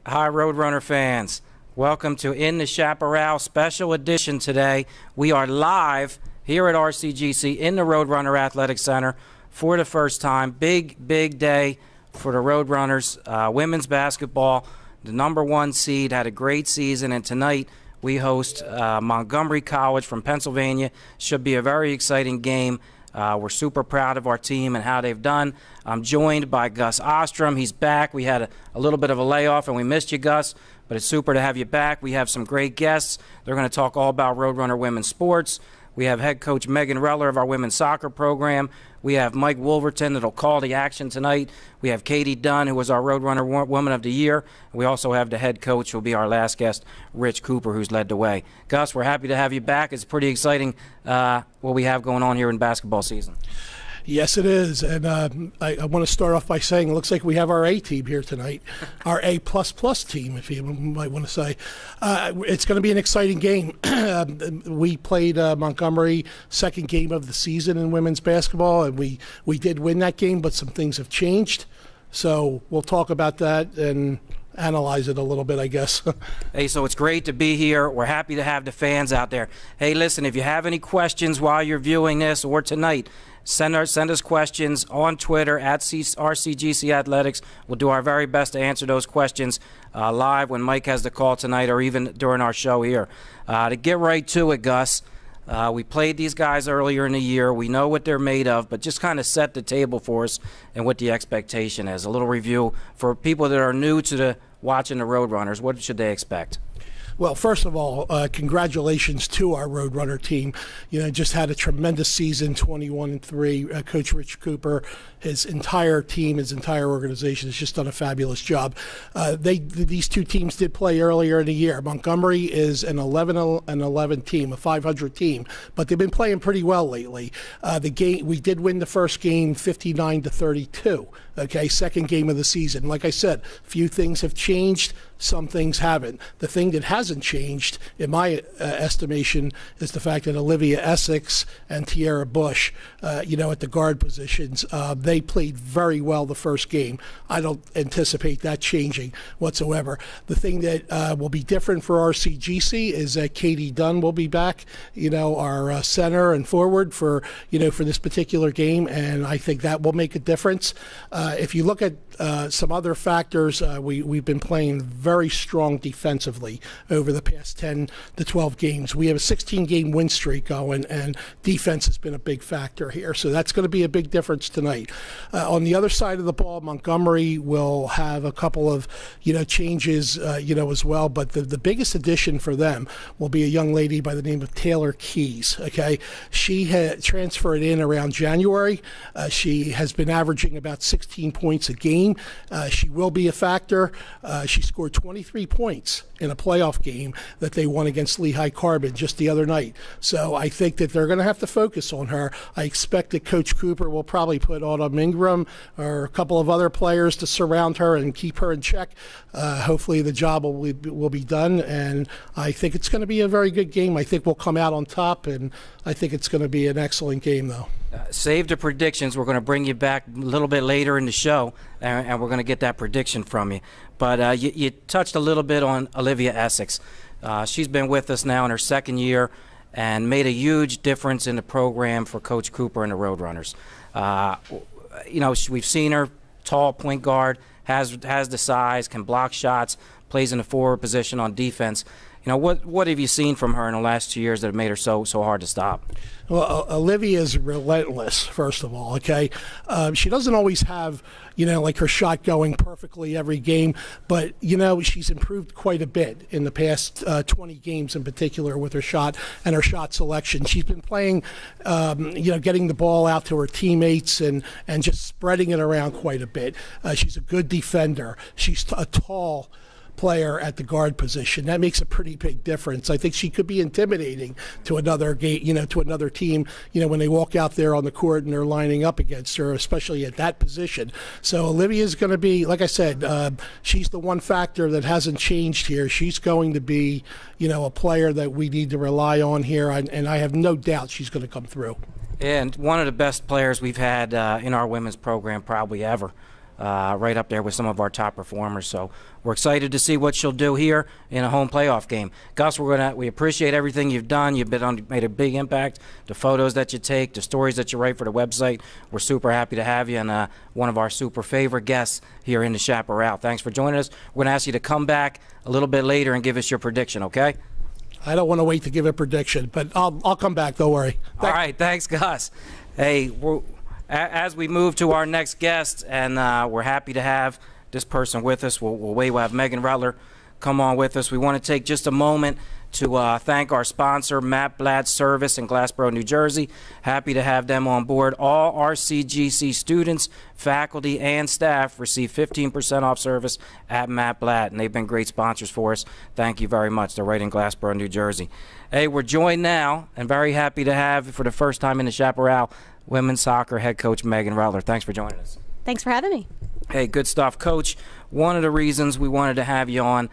Hi, Roadrunner fans. Welcome to In the Chaparral special edition today. We are live here at RCGC in the Roadrunner Athletic Center for the first time. Big day for the Roadrunners. Women's basketball, the #1 seed, had a great season, and tonight we host Montgomery College from Pennsylvania. Should be a very exciting game. We're super proud of our team and how they've done. I'm joined by Gus Ostrom. He's back. We had a little bit of a layoff, and we missed you, Gus, but it's super to have you back. We have some great guests. They're going to talk all about Roadrunner women's sports. We have head coach Megan Reller of our women's soccer program. We have Mike Wolverton that'll call the action tonight. We have Katie Dunn, who was our Roadrunner Woman of the Year. We also have the head coach, who will be our last guest, Rich Cooper, who's led the way. Gus, we're happy to have you back. It's pretty exciting what we have going on here in basketball season. Yes, it is, and I want to start off by saying it looks like we have our A team here tonight, our A++ team, if you might want to say. It's going to be an exciting game. We played Montgomery, second game of the season in women's basketball, and we did win that game, but some things have changed. So we'll talk about that and analyze it a little bit, I guess. Hey, so it's great to be here. We're happy to have the fans out there. Hey, listen, if you have any questions while you're viewing this or tonight, send us questions on Twitter at RCGC Athletics. We'll do our very best to answer those questions live when Mike has the call tonight or even during our show here. To get right to it, Gus, we played these guys earlier in the year. We know what they're made of, but just kind of set the table for us and what the expectation is. A little review for people that are new to watching the Roadrunners. What should they expect? Well, first of all, congratulations to our Roadrunner team. You know, just had a tremendous season, 21-3. Coach Rich Cooper, his entire team, his entire organization has just done a fabulous job. These two teams did play earlier in the year. Montgomery is an 11-11 team, a 500 team, but they've been playing pretty well lately. We did win the first game, 59-32. Okay, second game of the season. Like I said, few things have changed. Some things haven't. The thing that hasn't changed, in my estimation, is the fact that Olivia Essex and Tiara Bush, at the guard positions, they played very well the first game. I don't anticipate that changing whatsoever. The thing that will be different for RCGC is that Katie Dunn will be back, our center and forward for this particular game, and I think that will make a difference. If you look at some other factors, we've been playing very strong defensively over the past 10 to 12 games. We have a 16-game win streak going, and defense has been a big factor here. So that's going to be a big difference tonight. On the other side of the ball, Montgomery will have a couple of changes as well. But the biggest addition for them will be a young lady by the name of Taylor Keys. Okay, she had transferred in around January. She has been averaging about 16 points a game. She will be a factor. She scored 23 points in a playoff game that they won against Lehigh Carbon just the other night. So I think that they're going to have to focus on her. I expect that Coach Cooper will probably put Autumn Ingram or a couple of other players to surround her and keep her in check. Hopefully the job will be done, and I think it's going to be a very good game. I think we'll come out on top, and I think it's going to be an excellent game, though. Save the predictions. We're going to bring you back a little bit later in the show, and we're going to get that prediction from you. But you touched a little bit on Olivia Essex. She's been with us now in her second year and made a huge difference in the program for Coach Cooper and the Roadrunners. We've seen her, tall point guard, has the size, can block shots, plays in the forward position on defense. What have you seen from her in the last 2 years that have made her so hard to stop? Well, Olivia is relentless, first of all, okay? She doesn't always have, like her shot going perfectly every game, but, she's improved quite a bit in the past 20 games in particular with her shot and her shot selection. She's been playing, getting the ball out to her teammates and just spreading it around quite a bit. She's a good defender. She's a tall player at the guard position. That makes a pretty big difference. I think she could be intimidating to another game, to another team, when they walk out there on the court and they're lining up against her, especially at that position. So Olivia's going to be, like I said, she's the one factor that hasn't changed here. She's going to be, a player that we need to rely on here, and I have no doubt she's going to come through. And one of the best players we've had in our women's program probably ever. right up there with some of our top performers. So we're excited to see what she'll do here in a home playoff game. Gus, we appreciate everything you've done. You've made a big impact. The photos that you take, the stories that you write for the website. We're super happy to have you, and one of our super favorite guests here in the Chaparral. Thanks for joining us. We're going to ask you to come back a little bit later and give us your prediction, okay? I don't want to wait to give a prediction, but I'll come back. Don't worry. All right, thanks, Gus. Hey, as we move to our next guest, and we're happy to have this person with us. We'll have Megan Rutler come on with us. We want to take just a moment to thank our sponsor, Matt Blatt Service in Gloucester, New Jersey. Happy to have them on board. All RCGC students, faculty, and staff receive 15% off service at Matt Blatt, and they've been great sponsors for us. Thank you very much. They're right in Gloucester, New Jersey. Hey, we're joined now, and very happy to have, for the first time in the Chaparral, women's soccer head coach Megan Rutler. Thanks for joining us. Thanks for having me. Hey, good stuff. Coach, one of the reasons we wanted to have you on,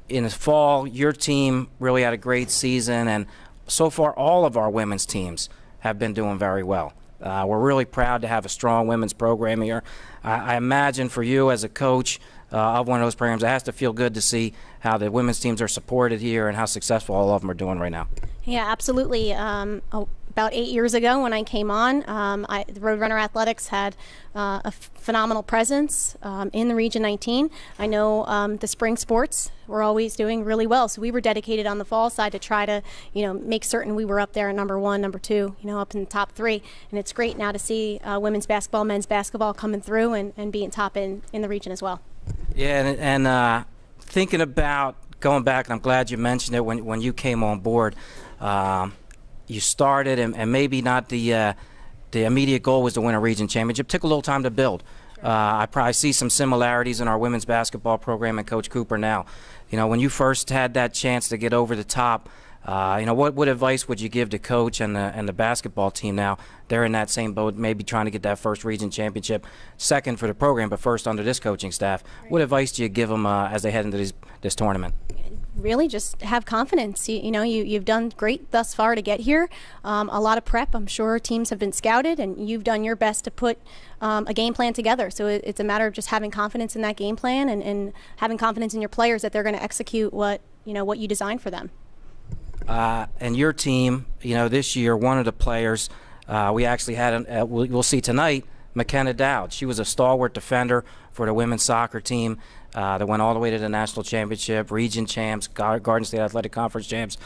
in the fall, your team really had a great season, and so far all of our women's teams have been doing very well. We're really proud to have a strong women's program here. I imagine for you as a coach of one of those programs, it has to feel good to see how the women's teams are supported here and how successful all of them are doing right now. Yeah, absolutely. About 8 years ago when I came on, the Roadrunner Athletics had a phenomenal presence in the Region 19. I know the spring sports were always doing really well, so we were dedicated on the fall side to try to, make certain we were up there at number 1, number 2, up in the top 3. And it's great now to see women's basketball, men's basketball coming through and being top in the region as well. Yeah, and thinking about going back, and I'm glad you mentioned it when you came on board. You started, and maybe not the immediate goal was to win a region championship. Took a little time to build. I probably see some similarities in our women's basketball program and Coach Cooper now. When you first had that chance to get over the top, what advice would you give to Coach and the basketball team now? They're in that same boat, maybe trying to get that first region championship, second for the program, but first under this coaching staff. What advice do you give them as they head into this tournament? Really just have confidence. You've done great thus far to get here. A lot of prep. I'm sure teams have been scouted, and you've done your best to put a game plan together. So it's a matter of just having confidence in that game plan and having confidence in your players that they're going to execute what you designed for them. And your team, this year, one of the players we actually had, we'll see tonight, McKenna Dowd. She was a stalwart defender for the women's soccer team that went all the way to the national championship, region champs, Garden State Athletic Conference champs.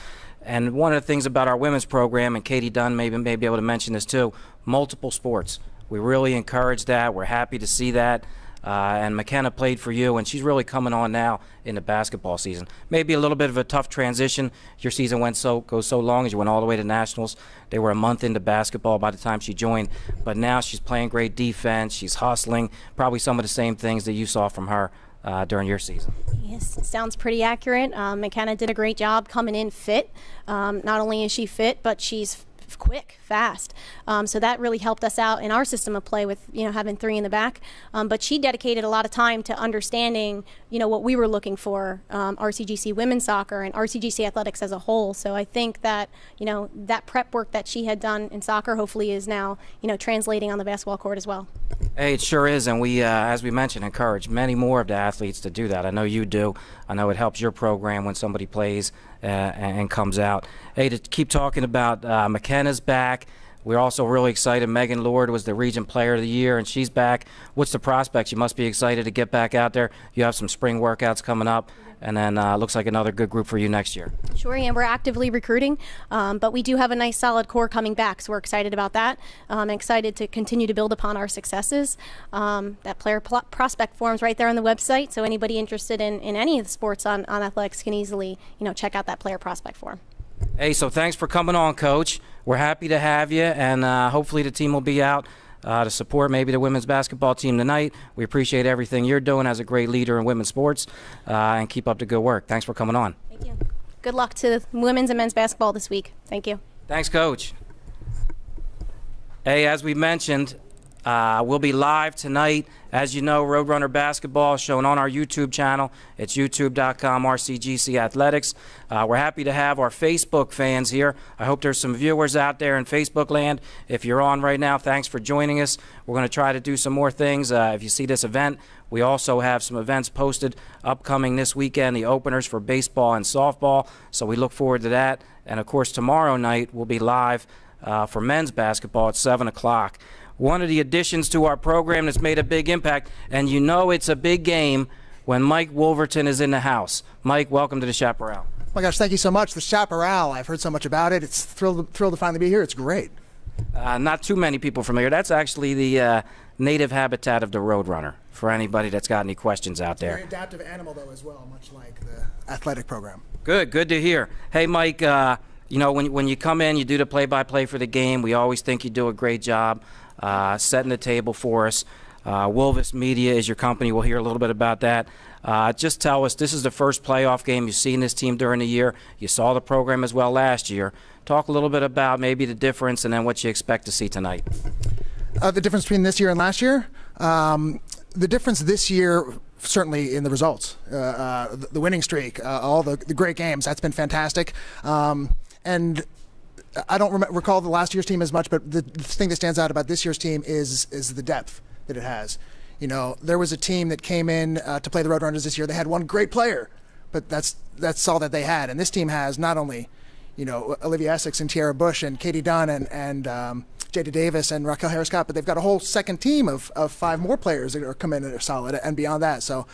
And one of the things about our women's program, and Katie Dunn may be able to mention this too, multiple sports. We really encourage that. We're happy to see that. And McKenna played for you, and she's really coming on now in the basketball season. Maybe a little bit of a tough transition. Your season goes so long as you went all the way to nationals. They were a month into basketball by the time she joined, but now she's playing great defense. She's hustling, probably some of the same things that you saw from her during your season. Yes, it sounds pretty accurate. McKenna did a great job coming in fit. Not only is she fit, but she's quick, fast. So that really helped us out in our system of play with having 3 in the back. But she dedicated a lot of time to understanding what we were looking for, RCGC women's soccer and RCGC athletics as a whole. So I think that that prep work that she had done in soccer hopefully is now translating on the basketball court as well. Hey, it sure is, and we, as we mentioned, encourage many more of the athletes to do that. I know you do. I know it helps your program when somebody plays and comes out. Hey, to keep talking about McKenna's back, we're also really excited. Megan Lord was the Region Player of the Year, and she's back. What's the prospects? You must be excited to get back out there. You have some spring workouts coming up, and then looks like another good group for you next year. Sure, and we're actively recruiting, but we do have a nice solid core coming back, so we're excited about that. Excited to continue to build upon our successes. That player prospect form's right there on the website, so anybody interested in any of the sports on athletics can easily check out that player prospect form. Hey, so thanks for coming on, Coach. We're happy to have you, and hopefully the team will be out to support maybe the women's basketball team tonight. We appreciate everything you're doing as a great leader in women's sports, and keep up the good work. Thanks for coming on. Thank you. Good luck to women's and men's basketball this week. Thank you. Thanks, Coach. Hey, as we mentioned, We'll be live tonight. As you know, Roadrunner basketball is shown on our YouTube channel. It's youtube.com RCGC Athletics. We're happy to have our Facebook fans here. I hope there's some viewers out there in Facebook land. If you're on right now, thanks for joining us. We're going to try to do some more things. If you see this event, we also have some events posted upcoming this weekend, the openers for baseball and softball. So we look forward to that. And, of course, tomorrow night we'll be live for men's basketball at 7 o'clock. One of the additions to our program that's made a big impact, and you know it's a big game when Mike Wolverton is in the house. Mike, welcome to the Chaparral. Oh my gosh, thank you so much. The Chaparral, I've heard so much about it. It's thrilled to finally be here. It's great. Not too many people familiar. That's actually the native habitat of the Roadrunner, for anybody that's got any questions out there. Very adaptive animal, though, as well, much like the athletic program. Good to hear. Hey, Mike, you know, when you come in, you do the play-by-play for the game. We always think you do a great job setting the table for us. Wolves Media is your company. We'll hear a little bit about that. Just tell us, this is the first playoff game you've seen this team during the year. You saw the program as well last year. Talk a little bit about maybe the difference and then what you expect to see tonight. The difference between this year and last year? The difference this year, certainly in the results. The winning streak, all the great games, that's been fantastic. And I don't recall the last year's team as much, but the thing that stands out about this year's team is the depth that it has. You know, there was a team that came in to play the Roadrunners this year. They had one great player, but that's all that they had. And this team has not only, you know, Olivia Essex and Tiara Bush and Katie Dunn and Jada Davis and Raquel Harris-Scott, but they've got a whole second team of 5 more players that are coming in that are solid and beyond that. So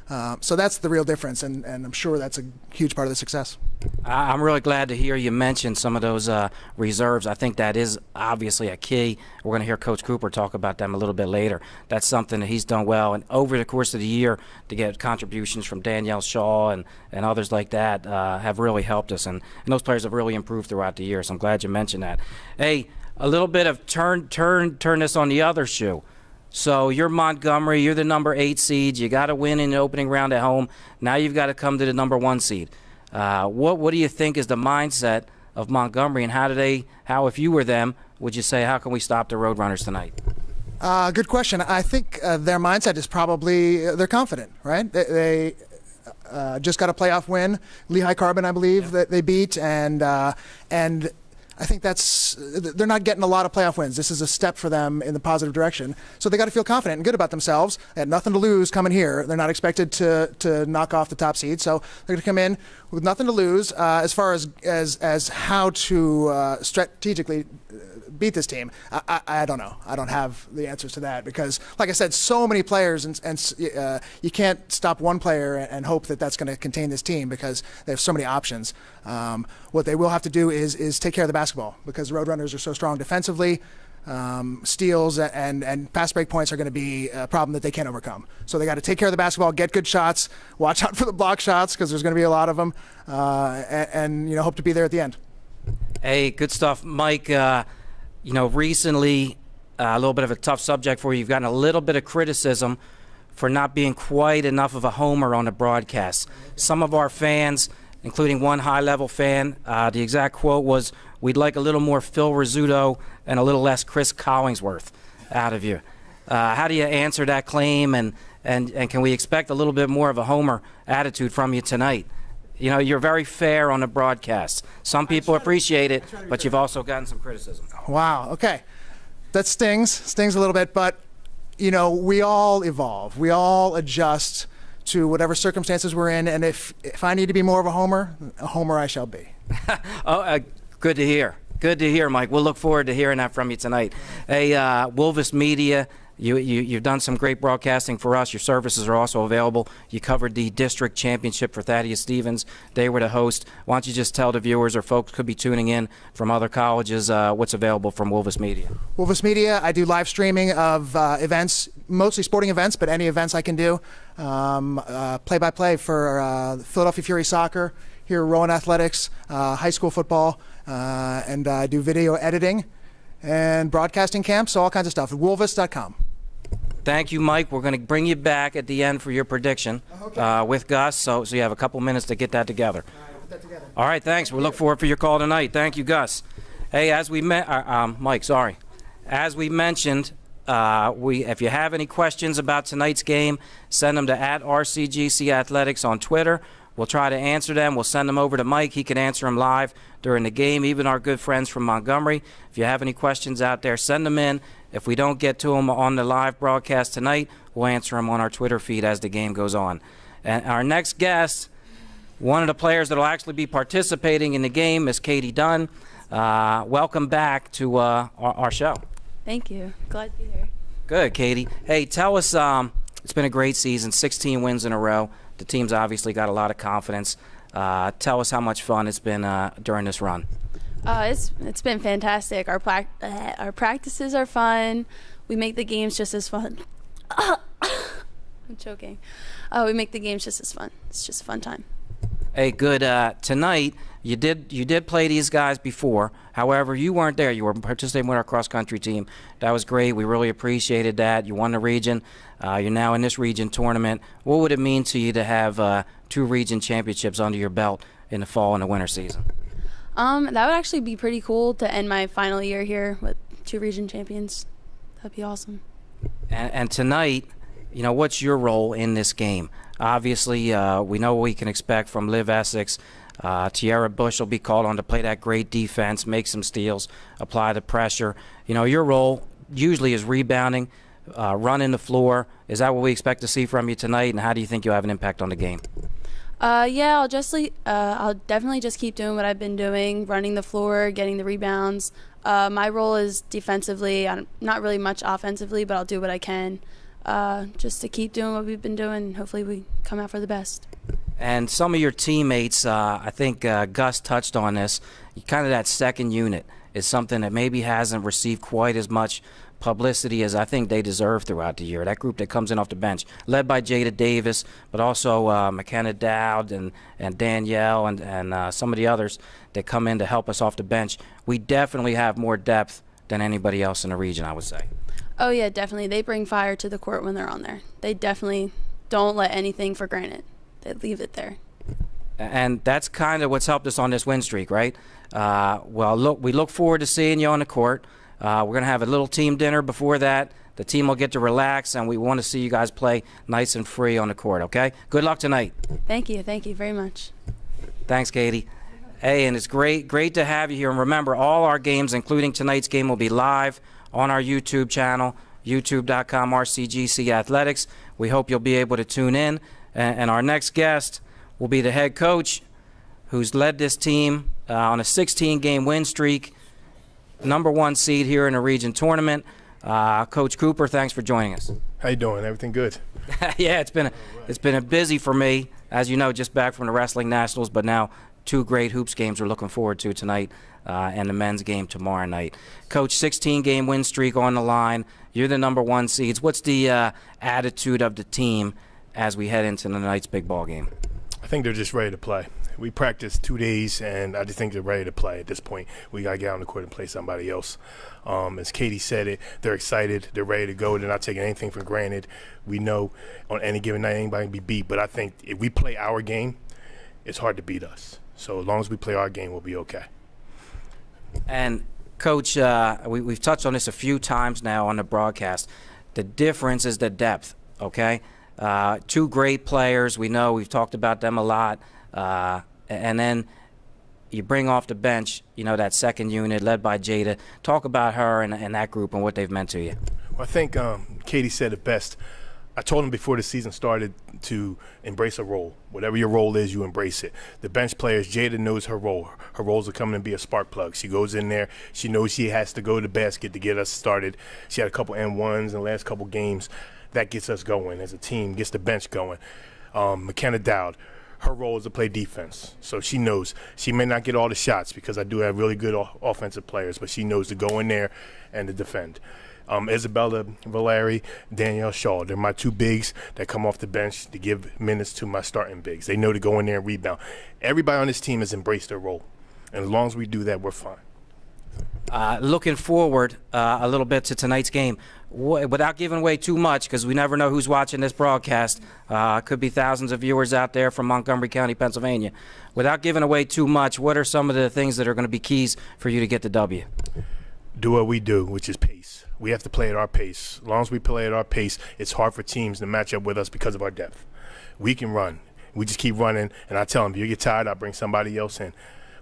that's the real difference, and I'm sure that's a huge part of the success. I'm really glad to hear you mention some of those reserves. I think that is obviously a key. We're going to hear Coach Cooper talk about them a little bit later. That's something that he's done well. And over the course of the year, to get contributions from Danielle Shaw and others like that have really helped us. And those players have really improved throughout the year, so I'm glad you mentioned that. Hey, a little bit of turn this on the other shoe. So you're Montgomery, you're the number 8 seed. You got to win in the opening round at home. Now you've got to come to the number 1 seed. What do you think is the mindset of Montgomery, and how if you were them, would you say, how can we stop the Roadrunners tonight? Good question. I think their mindset is probably they're confident, right? They just got a playoff win, Lehigh Carbon, I believe, that they beat, and I think they're not getting a lot of playoff wins. This is a step for them in the positive direction. So they got to feel confident and good about themselves. They had nothing to lose coming here. They're not expected to knock off the top seed. So they're going to come in with nothing to lose. As far as how to strategically beat this team, I don't know. I don't have the answers to that because, like I said, so many players, and you can't stop one player and hope that that's going to contain this team because they have so many options. What they will have to do is take care of the basketball because Roadrunners are so strong defensively. Steals and fast break points are going to be a problem that they can't overcome. So they got to take care of the basketball, get good shots, watch out for the block shots because there's going to be a lot of them, and you know, hope to be there at the end. Hey, good stuff, Mike. You know, recently, a little bit of a tough subject for you. You've gotten a little bit of criticism for not being quite enough of a homer on the broadcast. Some of our fans, including one high-level fan, the exact quote was, "We'd like a little more Phil Rizzuto and a little less Chris Collingsworth out of you." How do you answer that claim, and can we expect a little bit more of a homer attitude from you tonight? You know, you're very fair on the broadcast. Some people appreciate it, but you've also gotten some criticism. Wow, okay. That stings a little bit, but, you know, we all evolve. We all adjust to whatever circumstances we're in, and if I need to be more of a homer I shall be. Good to hear. Good to hear, Mike. We'll look forward to hearing that from you tonight. Hey, Wolves Media, you've done some great broadcasting for us. Your services are also available. You covered the district championship for Thaddeus Stevens. They were the host. Why don't you just tell the viewers or folks could be tuning in from other colleges what's available from Wolves Media? Wolves Media, I do live streaming of events, mostly sporting events, but any events I can do. Play-by-play for Philadelphia Fury Soccer, here Rowan Athletics, high school football, and I do video editing and broadcasting camps, so all kinds of stuff. Wolves.com. Thank you, Mike. We're going to bring you back at the end for your prediction with Gus, so you have a couple minutes to get that together. All right, put that together. All right, thanks. We look forward for your call tonight. Thank you, Gus. Hey, as we Mike, sorry. As we mentioned, If you have any questions about tonight's game, send them to @RCGC Athletics on Twitter. We'll try to answer them. We'll send them over to Mike. He can answer them live during the game. Even our good friends from Montgomery, if you have any questions out there, send them in. If we don't get to them on the live broadcast tonight, we'll answer them on our Twitter feed as the game goes on. And our next guest, one of the players that will actually be participating in the game, is Katie Dunn. Welcome back to our show. Thank you. Glad to be here. Good, Katie. Hey, tell us, it's been a great season, 16 wins in a row. The team's obviously got a lot of confidence. Tell us how much fun it's been during this run. It's been fantastic. Our practices are fun. We make the games just as fun. I'm choking. We make the games just as fun. It's just a fun time. Hey, good. Tonight, you did play these guys before. However, you weren't there. You were participating with our cross-country team. That was great. We really appreciated that. You won the region. You're now in this region tournament. What would it mean to you to have 2 region championships under your belt in the fall and the winter season? That would actually be pretty cool to end my final year here with 2 region champions. That'd be awesome. And tonight, you know, what's your role in this game? Obviously, we know what we can expect from Liv Essex. Tiara Bush will be called on to play that great defense, make some steals, apply the pressure. You know, your role usually is rebounding, running the floor. Is that what we expect to see from you tonight, and how do you think you'll have an impact on the game? Yeah, I'll definitely just keep doing what I've been doing, running the floor, getting the rebounds. My role is defensively. I'm not really much offensively, but I'll do what I can just to keep doing what we've been doing. Hopefully we come out for the best. And some of your teammates, I think Gus touched on this, kind of that second unit is something that maybe hasn't received quite as much publicity as I think they deserve throughout the year. That group that comes in off the bench, led by Jada Davis, but also McKenna Dowd and Danielle and some of the others that come in to help us off the bench. We definitely have more depth than anybody else in the region, I would say. Oh, yeah, definitely. They bring fire to the court when they're on there. They definitely don't let anything for granted. They leave it there. And that's kind of what's helped us on this win streak, right? Well, look, we look forward to seeing you on the court. We're going to have a little team dinner before that. The team will get to relax, and we want to see you guys play nice and free on the court, okay? Good luck tonight. Thank you. Thank you very much. Thanks, Katie. Hey, and it's great to have you here. And remember, all our games, including tonight's game, will be live on our YouTube channel, youtube.com RCGC Athletics. We hope you'll be able to tune in. And our next guest will be the head coach who's led this team on a 16-game win streak, #1 seed here in the region tournament. Coach Cooper, thanks for joining us. How you doing? Everything good? Yeah, it's been a busy for me, as you know, just back from the Wrestling Nationals, but now 2 great hoops games we're looking forward to tonight and the men's game tomorrow night. Coach, 16-game win streak on the line. You're the #1 seeds. What's the attitude of the team as we head into tonight's big ball game? I think they're just ready to play. We practiced 2 days, and I just think they're ready to play at this point. We got to get on the court and play somebody else. As Katie said it, they're excited. They're ready to go. They're not taking anything for granted. We know on any given night anybody can be beat, but I think if we play our game, it's hard to beat us. So as long as we play our game, we'll be okay. And, Coach, we've touched on this a few times now on the broadcast. The difference is the depth, okay? 2 great players. We know we've talked about them a lot. And then you bring off the bench, you know, that second unit led by Jada. Talk about her and that group and what they've meant to you. Well, I think Katie said it best. I told him before the season started to embrace a role. Whatever your role is, you embrace it. The bench players, Jada knows her role. Her roles are coming to be a spark plug. She goes in there. She knows she has to go to the basket to get us started. She had a couple N1s in the last couple games. That gets us going as a team, gets the bench going. McKenna Dowd, her role is to play defense. So she knows she may not get all the shots because I do have really good offensive players, but she knows to go in there and to defend. Isabella Valeri, Danielle Shaw, they're my 2 bigs that come off the bench to give minutes to my starting bigs. They know to go in there and rebound. Everybody on this team has embraced their role. And as long as we do that, we're fine. Looking forward a little bit to tonight's game, without giving away too much, because we never know who's watching this broadcast. Could be thousands of viewers out there from Montgomery County, Pennsylvania. Without giving away too much, what are some of the things that are going to be keys for you to get the W? Do what we do, which is pace. We have to play at our pace. As long as we play at our pace, it's hard for teams to match up with us because of our depth. We can run. We just keep running, and I tell them, if you get tired, I'll bring somebody else in.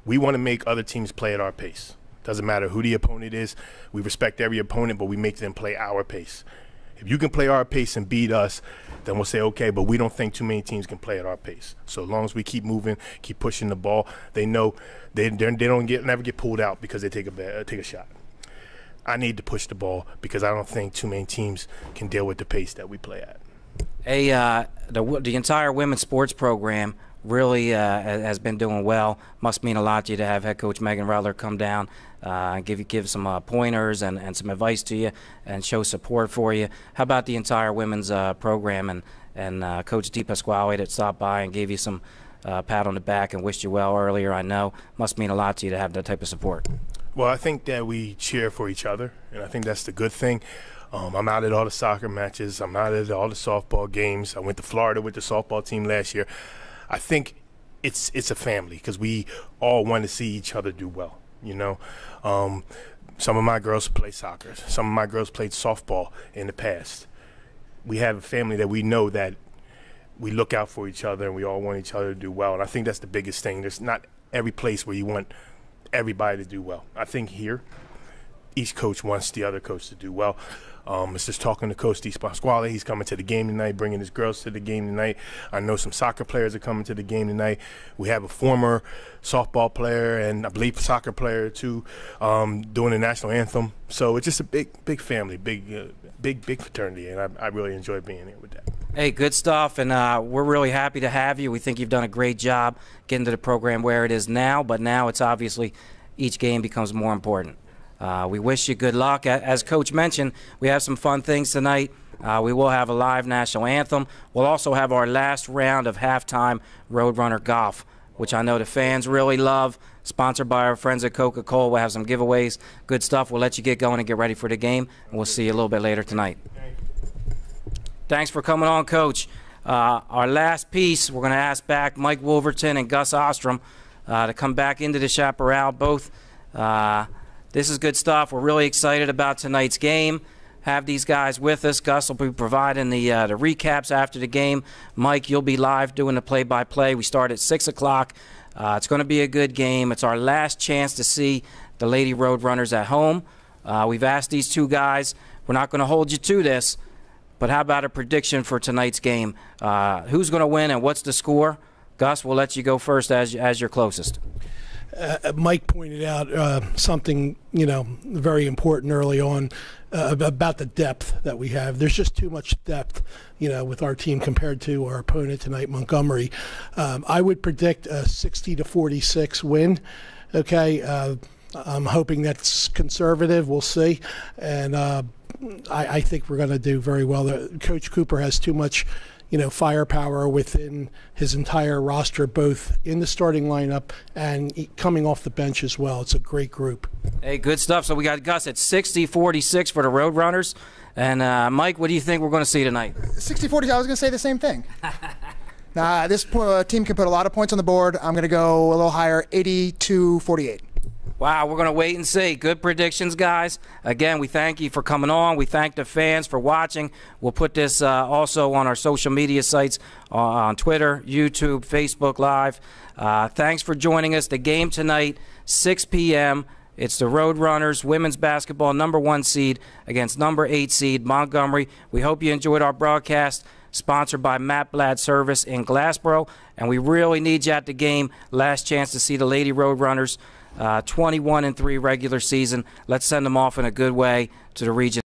We want to make other teams play at our pace. Doesn't matter who the opponent is. We respect every opponent, but we make them play our pace. If you can play our pace and beat us, then we'll say, okay, but we don't think too many teams can play at our pace. So as long as we keep moving, keep pushing the ball, they know they don't never get pulled out because they take a shot. I need to push the ball because I don't think too many teams can deal with the pace that we play at. Hey, the entire women's sports program really has been doing well. Must mean a lot to you to have head coach Megan Rutler come down and give some pointers and some advice to you and show support for you. How about the entire women's program and Coach DePasquale that stopped by and gave you some pat on the back and wished you well earlier? I know must mean a lot to you to have that type of support. Well, I think that we cheer for each other, and I think that's the good thing. I'm out at all the soccer matches. I'm out at all the softball games. I went to Florida with the softball team last year. I think it's a family because we all want to see each other do well, you know. Some of my girls play soccer. Some of my girls played softball in the past. We have a family that we know that we look out for each other and we all want each other to do well, and I think that's the biggest thing. There's not every place where you want everybody to do well. I think here, each coach wants the other coach to do well. It's just talking to Coach DePasquale. He's coming to the game tonight, bringing his girls to the game tonight. I know some soccer players are coming to the game tonight. We have a former softball player and I believe a soccer player too doing the national anthem. So it's just a big family, big fraternity, and I really enjoy being here with that. Hey, good stuff, and we're really happy to have you. We think you've done a great job getting to the program where it is now, but now it's obviously each game becomes more important. We wish you good luck. As Coach mentioned, we have some fun things tonight. We will have a live national anthem. We'll also have our last round of halftime Roadrunner golf, which I know the fans really love. Sponsored by our friends at Coca-Cola. We'll have some giveaways, good stuff. We'll let you get going and get ready for the game, and we'll see you a little bit later tonight. Thanks for coming on, Coach. Our last piece, we're going to ask back Mike Wolverton and Gus Ostrom to come back into the Chaparral. Both. This is good stuff. We're really excited about tonight's game. Have these guys with us. Gus will be providing the recaps after the game. Mike, you'll be live doing the play-by-play. We start at 6 o'clock. It's going to be a good game. It's our last chance to see the Lady Roadrunners at home. We've asked these two guys. We're not going to hold you to this, but how about a prediction for tonight's game? Who's going to win and what's the score? Gus, we'll let you go first as you're closest. Mike pointed out something, very important early on about the depth that we have. There's just too much depth, with our team compared to our opponent tonight, Montgomery. I would predict a 60-46 win. Okay, I'm hoping that's conservative. We'll see, and I think we're going to do very well. Coach Cooper has too much, firepower within his entire roster, both in the starting lineup and coming off the bench as well. It's a great group. Hey, good stuff. So we got Gus at 60-46 for the Roadrunners. And Mike, what do you think we're going to see tonight? 60-40, I was going to say the same thing. This team can put a lot of points on the board. I'm going to go a little higher, 80-48. Wow, we're going to wait and see. Good predictions, guys. Again, we thank you for coming on. We thank the fans for watching. We'll put this also on our social media sites on Twitter, YouTube, Facebook Live. Thanks for joining us. The game tonight, 6 p.m. It's the Roadrunners women's basketball #1 seed against #8 seed Montgomery. We hope you enjoyed our broadcast. Sponsored by Matt Blatt Service in Glassboro. And we really need you at the game. Last chance to see the Lady Roadrunners. 21-3 regular season. Let's send them off in a good way to the region.